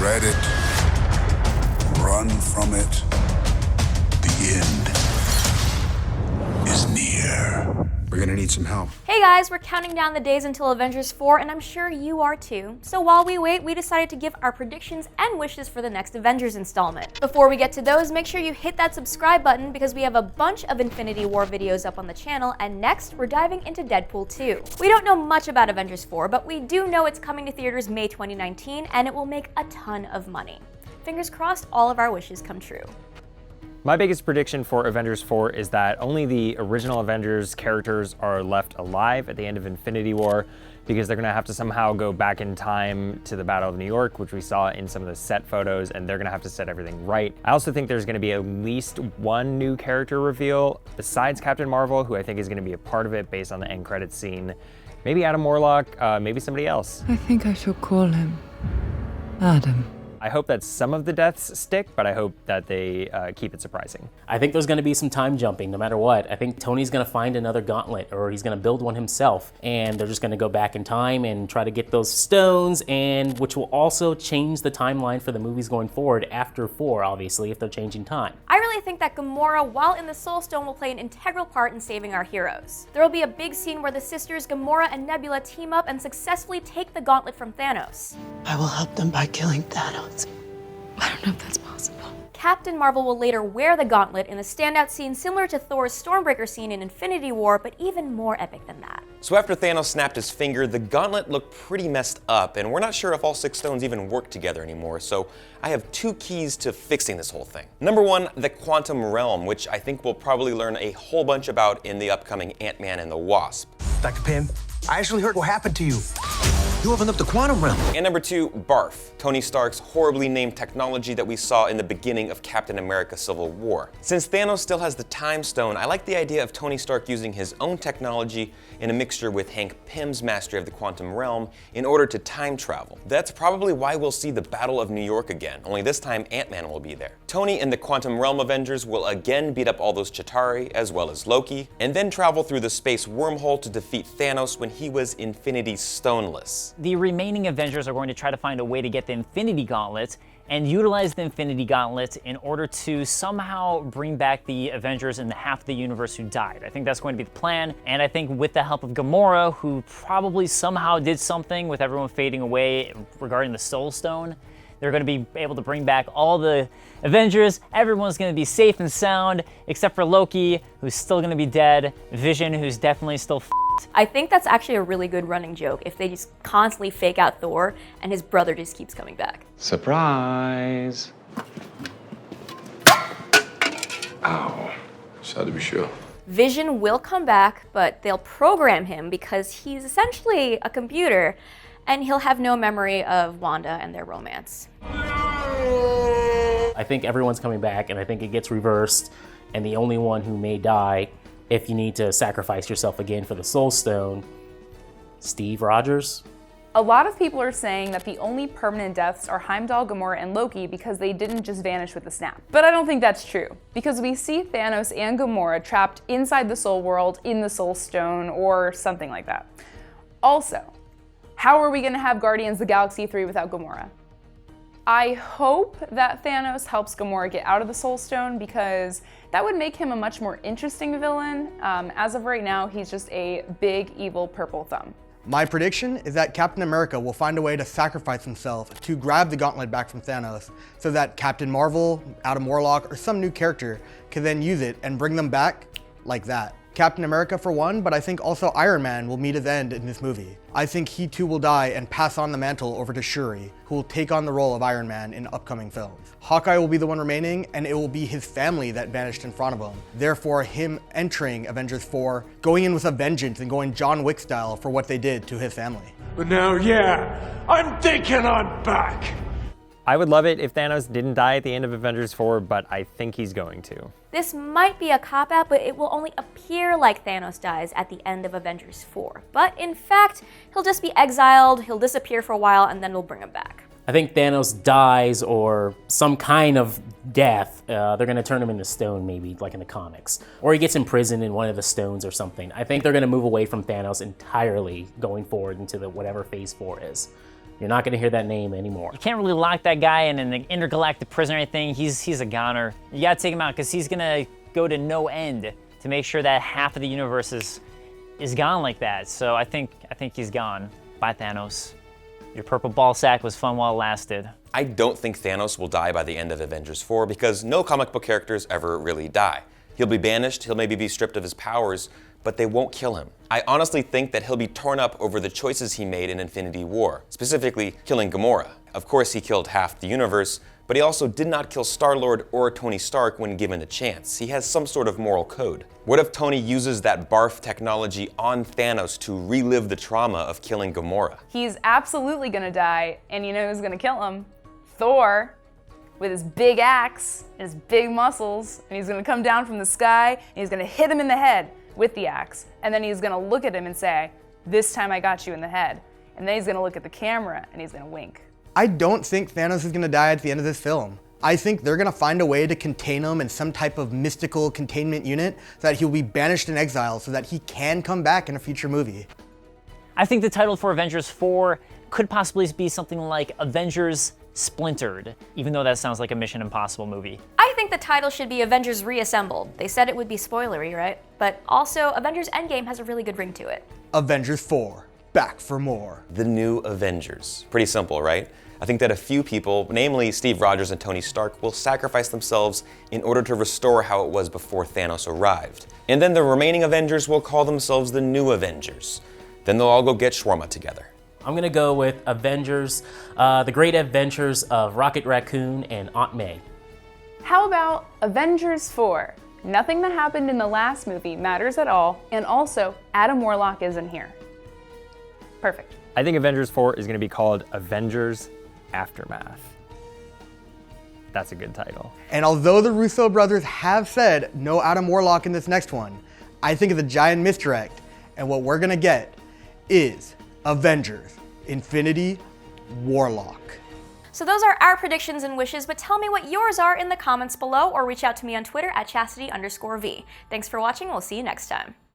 Dread it. Run from it. The end is near. We're gonna need some help. Hey guys, we're counting down the days until Avengers 4, and I'm sure you are too. So while we wait, we decided to give our predictions and wishes for the next Avengers installment. Before we get to those, make sure you hit that subscribe button because we have a bunch of Infinity War videos up on the channel, and next, we're diving into Deadpool 2. We don't know much about Avengers 4, but we do know it's coming to theaters May 2019, and it will make a ton of money. Fingers crossed all of our wishes come true. My biggest prediction for Avengers 4 is that only the original Avengers characters are left alive at the end of Infinity War, because they're gonna have to somehow go back in time to the Battle of New York, which we saw in some of the set photos, and they're gonna have to set everything right. I also think there's gonna be at least one new character reveal besides Captain Marvel, who I think is gonna be a part of it based on the end credits scene. Maybe Adam Warlock, maybe somebody else. I think I shall call him Adam. I hope that some of the deaths stick, but I hope that they keep it surprising. I think there's going to be some time jumping no matter what. I think Tony's going to find another gauntlet, or he's going to build one himself, and they're just going to go back in time and try to get those stones, and which will also change the timeline for the movies going forward after 4, obviously, if they're changing time. I really think that Gamora, while in the Soul Stone, will play an integral part in saving our heroes. There will be a big scene where the sisters Gamora and Nebula team up and successfully take the gauntlet from Thanos. I will help them by killing Thanos. I don't know if that's possible. Captain Marvel will later wear the gauntlet in a standout scene similar to Thor's Stormbreaker scene in Infinity War, but even more epic than that. So after Thanos snapped his finger, the gauntlet looked pretty messed up, and we're not sure if all 6 stones even work together anymore, so I have 2 keys to fixing this whole thing. Number 1, the quantum realm, which I think we'll probably learn a whole bunch about in the upcoming Ant-Man and the Wasp. Dr. Pym, I actually heard what happened to you. You opened up the quantum realm. And number 2, BARF, Tony Stark's horribly named technology that we saw in the beginning of Captain America Civil War. Since Thanos still has the Time Stone, I like the idea of Tony Stark using his own technology in a mixture with Hank Pym's mastery of the quantum realm in order to time travel. That's probably why we'll see the Battle of New York again, only this time Ant-Man will be there. Tony and the Quantum Realm Avengers will again beat up all those Chitauri, as well as Loki, and then travel through the space wormhole to defeat Thanos when he was Infinity Stoneless. The remaining Avengers are going to try to find a way to get the Infinity Gauntlet and utilize the Infinity Gauntlet in order to somehow bring back the Avengers and the half of the universe who died. I think that's going to be the plan, and I think with the help of Gamora, who probably somehow did something with everyone fading away regarding the Soul Stone, they're going to be able to bring back all the Avengers. Everyone's going to be safe and sound, except for Loki, who's still going to be dead, Vision, who's definitely still I think that's actually a really good running joke if they just constantly fake out Thor and his brother just keeps coming back. Surprise! Ow. Just had to be sure. Vision will come back, but they'll program him because he's essentially a computer, and he'll have no memory of Wanda and their romance. I think everyone's coming back, and I think it gets reversed, and the only one who may die, if you need to sacrifice yourself again for the Soul Stone, Steve Rogers. A lot of people are saying that the only permanent deaths are Heimdall, Gamora, and Loki because they didn't just vanish with the snap. But I don't think that's true, because we see Thanos and Gamora trapped inside the Soul World in the Soul Stone or something like that. Also, how are we gonna have Guardians of the Galaxy 3 without Gamora? I hope that Thanos helps Gamora get out of the Soul Stone because that would make him a much more interesting villain. As of right now, he's just a big, evil purple thumb. My prediction is that Captain America will find a way to sacrifice himself to grab the gauntlet back from Thanos so that Captain Marvel, Adam Warlock, or some new character can then use it and bring them back like that. Captain America for one, but I think also Iron Man will meet his end in this movie. I think he too will die and pass on the mantle over to Shuri, who will take on the role of Iron Man in upcoming films. Hawkeye will be the one remaining, and it will be his family that vanished in front of him. Therefore, him entering Avengers 4, going in with a vengeance and going John Wick style for what they did to his family. But now, yeah, I'm thinking I'm back. I would love it if Thanos didn't die at the end of Avengers 4, but I think he's going to. This might be a cop-out, but it will only appear like Thanos dies at the end of Avengers 4. But in fact, he'll just be exiled, he'll disappear for a while, and then we'll bring him back. I think Thanos dies or some kind of death. They're gonna turn him into stone maybe, like in the comics. Or he gets imprisoned in one of the stones or something. I think they're gonna move away from Thanos entirely going forward into the whatever phase 4 is. You're not gonna hear that name anymore. You can't really lock that guy in an intergalactic prison or anything. He's a goner. You gotta take him out because he's gonna go to no end to make sure that half of the universe is gone like that. So I think he's gone. Bye, Thanos. Your purple ball sack was fun while it lasted. I don't think Thanos will die by the end of Avengers 4 because no comic book characters ever really die. He'll be banished, he'll maybe be stripped of his powers, but they won't kill him. I honestly think that he'll be torn up over the choices he made in Infinity War, specifically killing Gamora. Of course, he killed half the universe, but he also did not kill Star-Lord or Tony Stark when given the chance. He has some sort of moral code. What if Tony uses that barf technology on Thanos to relive the trauma of killing Gamora? He's absolutely gonna die, and you know who's gonna kill him? Thor, with his big axe and his big muscles, and he's gonna come down from the sky, and he's gonna hit him in the head with the axe, and then he's gonna look at him and say, "This time I got you in the head." And then he's gonna look at the camera and he's gonna wink. I don't think Thanos is gonna die at the end of this film. I think they're gonna find a way to contain him in some type of mystical containment unit so that he'll be banished in exile so that he can come back in a future movie. I think the title for Avengers 4 could possibly be something like Avengers Splintered, even though that sounds like a Mission Impossible movie. I think the title should be Avengers Reassembled. They said it would be spoilery, right? But also, Avengers Endgame has a really good ring to it. Avengers 4, back for more. The new Avengers. Pretty simple, right? I think that a few people, namely Steve Rogers and Tony Stark, will sacrifice themselves in order to restore how it was before Thanos arrived. And then the remaining Avengers will call themselves the new Avengers. Then they'll all go get shawarma together. I'm gonna go with Avengers, The Great Adventures of Rocket Raccoon and Aunt May. How about Avengers 4? Nothing that happened in the last movie matters at all, and also Adam Warlock isn't here. Perfect. I think Avengers 4 is going to be called Avengers Aftermath. That's a good title. And although the Russo brothers have said no Adam Warlock in this next one, I think it's a giant misdirect, and what we're gonna get is Avengers Infinity Warlock. So those are our predictions and wishes, but tell me what yours are in the comments below or reach out to me on Twitter at chastity_v. Thanks for watching, we'll see you next time.